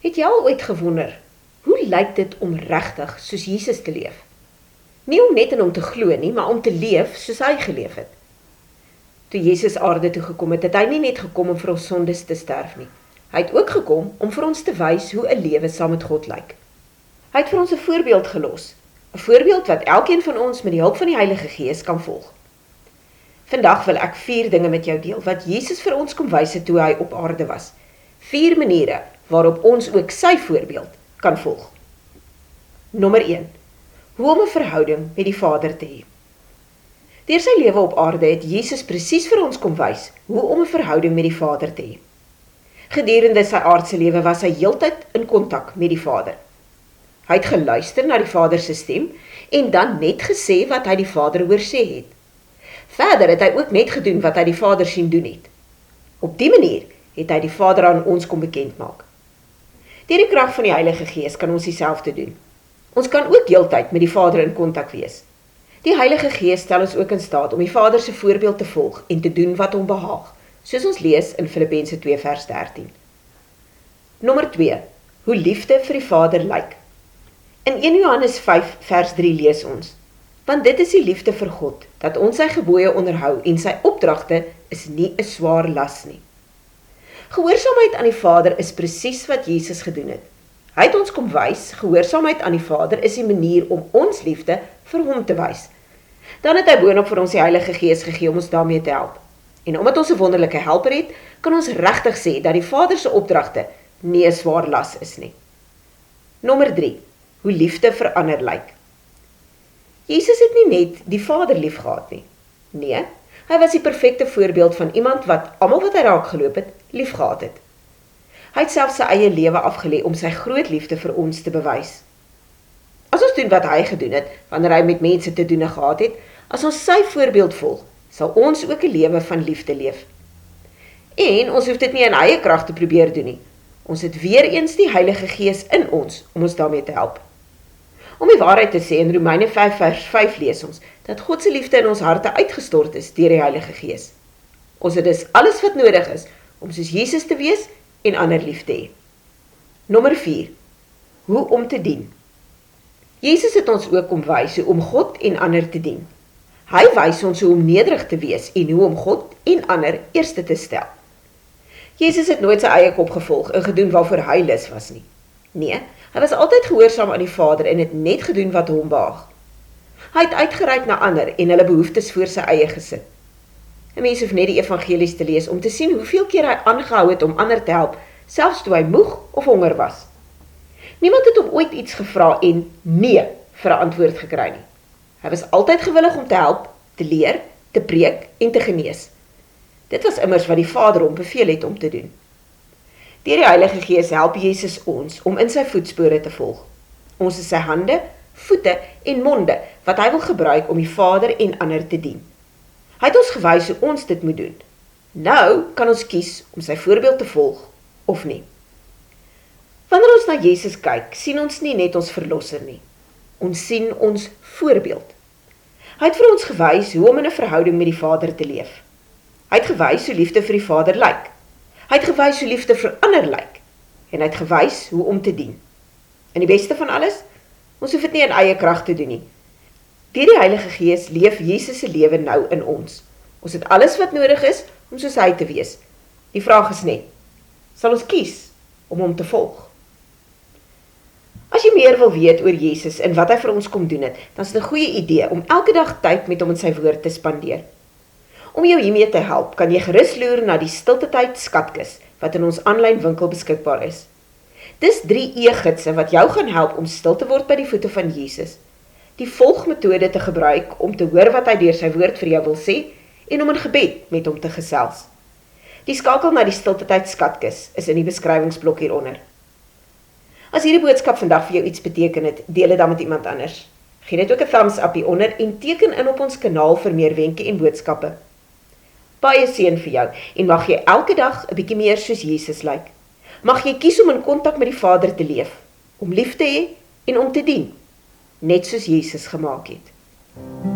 Het jy al ooit gewonder, hoe lyk dit om regtig soos Jesus te leef? Nie om net in hom te glo nie, maar om te leef soos hy geleef het. Toe Jesus aarde toe gekom het, het hy nie net gekom om vir ons sondes te sterf nie. Hy het ook gekom om vir ons te wys hoe 'n lewe saam met God lyk. Hy het vir ons 'n voorbeeld gelos, 'n voorbeeld wat elkeen van ons met die hulp van die Heilige Gees kan volg. Vandag wil ek 4 dinge met jou deel wat Jesus vir ons kom wys het toe hy op aarde was. 4 maniere waarop ons ook sy voorbeeld kan volg. Nommer 1. Hoe om 'n verhouding met die Vader te hê. Deur sy lewe op aarde het Jesus presies vir ons kom wys hoe om 'n verhouding met die Vader te hê. Gedurende sy aardse lewe was hy heeltyd in kontak met die Vader. Hy het geluister na die Vader se stem en dan net gesê wat hy die Vader hoor sê het. Verder het hy ook net gedoen wat hy die Vader sien doen het. Op die manier het hy die Vader aan ons kom bekend maak. Deur die krag van die Heilige Gees kan ons dieselfde doen. Ons kan ook heeltyd met die Vader in kontak wees. Die Heilige Gees stel ons ook in staat om die Vader se voorbeeld te volg en te doen wat hom behaag, soos ons lees in Filippense 2 vers 13. Nommer 2. Hoe liefde vir die Vader lyk. In 1 Johannes 5 vers 3 lees ons: Want dit is die liefde vir God, dat ons sy gebooie onderhou en sy opdragte is nie 'n swaar las nie. Gehoorsaamheid aan die Vader is presies wat Jesus gedoen het. Hy het ons kom wys, gehoorsaamheid aan die Vader is die manier om ons liefde vir hom te wys. Dan het hy boonop vir ons die Heilige Gees gegee om ons daarmee te help. En omdat ons 'n wonderlike helper het, kan ons regtig sê dat die Vader se opdragte nie 'n swaar las is nie. Nommer 3. Hoe liefde vir ander lyk. Jesus het nie net die Vader lief gehad nie. Nee, hy was die perfekte voorbeeld van iemand wat almal wat hy raak geloop het, lief gehad het. Hy het self sy eie lewe afgelê om sy groot liefde vir ons te bewys. As ons doen wat hy gedoen het, wanneer hy met mense te doen gehad het, as ons sy voorbeeld volg, sal ons ook 'n lewe van liefde leef. En ons hoef dit nie in eie krag te probeer doen nie. Ons het weer eens die Heilige Gees in ons om ons daarmee te help. Om die waarheid te sê, in Romeine 5 vers 5 lees ons, dat God se liefde in ons harte uitgestort is deur die Heilige Gees. Ons het dus alles wat nodig is om soos Jesus te wees en ander lief te hê. Nommer 4. Hoe om te dien. Jesus het ons ook kom wys hoe om God en ander te dien. Hy wys ons hoe om nederig te wees en hoe om God en ander eerste te stel. Jesus het nooit sy eie kop gevolg en gedoen waarvoor hy lus was nie. Nee, hy was altyd gehoorsaam aan die Vader en het net gedoen wat hom behaag. Hy het uitgereik na ander en hulle behoeftes voor sy eie gesit. 'n Mens hoef net die evangelies te lees om te sien hoeveel keer hy aangehou het om ander te help, selfs toe hy moeg of honger was. Niemand het hom ooit iets gevra en nee vir 'n antwoord gekry nie. Hy was altyd gewillig om te help, te leer, te preek en te genees. Dit was immers wat die Vader hom beveel het om te doen. Deur die Heilige Gees help Jesus ons om in sy voetspore te volg. Ons is sy hande, voete en monde wat hy wil gebruik om die Vader en ander te dien. Hy het ons gewys hoe ons dit moet doen. Nou kan ons kies om sy voorbeeld te volg of nie. Wanneer ons na Jesus kyk, sien ons nie net ons verlosser nie. Ons sien ons voorbeeld. Hy het vir ons gewys hoe om in 'n verhouding met die Vader te leef. Hy het gewys hoe liefde vir die Vader lyk. Hy het gewys hoe liefde vir ander lyk. En hy het gewys hoe om te dien. En die beste van alles, ons hoef dit nie in eie krag te doen nie. Deur die Heilige Gees leef Jesus se lewe nou in ons. Ons het alles wat nodig is om soos hy te wees. Die vraag is net, sal ons kies om hom te volg? As jy meer wil weet oor Jesus en wat hy vir ons kom doen het, dan is dit 'n goeie idee om elke dag tyd met hom in sy woord te spandeer. Om jou hiermee te help, kan jy gerus loer na die Stilte Tyd skatkis, wat in ons aanlyn winkel beskikbaar is. Dis 3 e-gidse wat jou gaan help om stil te word by die voete van Jesus, die volgmetode te gebruik om te hoor wat hy deur sy woord vir jou wil sê, en om in gebed met hom te gesels. Die skakel na die Stilte Tyd skatkis is in die beskrywingsblok hieronder. As hierdie boodskap vandag vir jou iets beteken het, deel dit dan met iemand anders. Gee net ook 'n thumbs up hieronder en teken in op ons kanaal vir meer wenke en boodskappe. Baie seën vir jou en mag jy elke dag 'n bietjie meer soos Jesus lyk. Mag jy kies om in kontak met die Vader te leef, om lief te hê en om te dien, net soos Jesus gemaak het.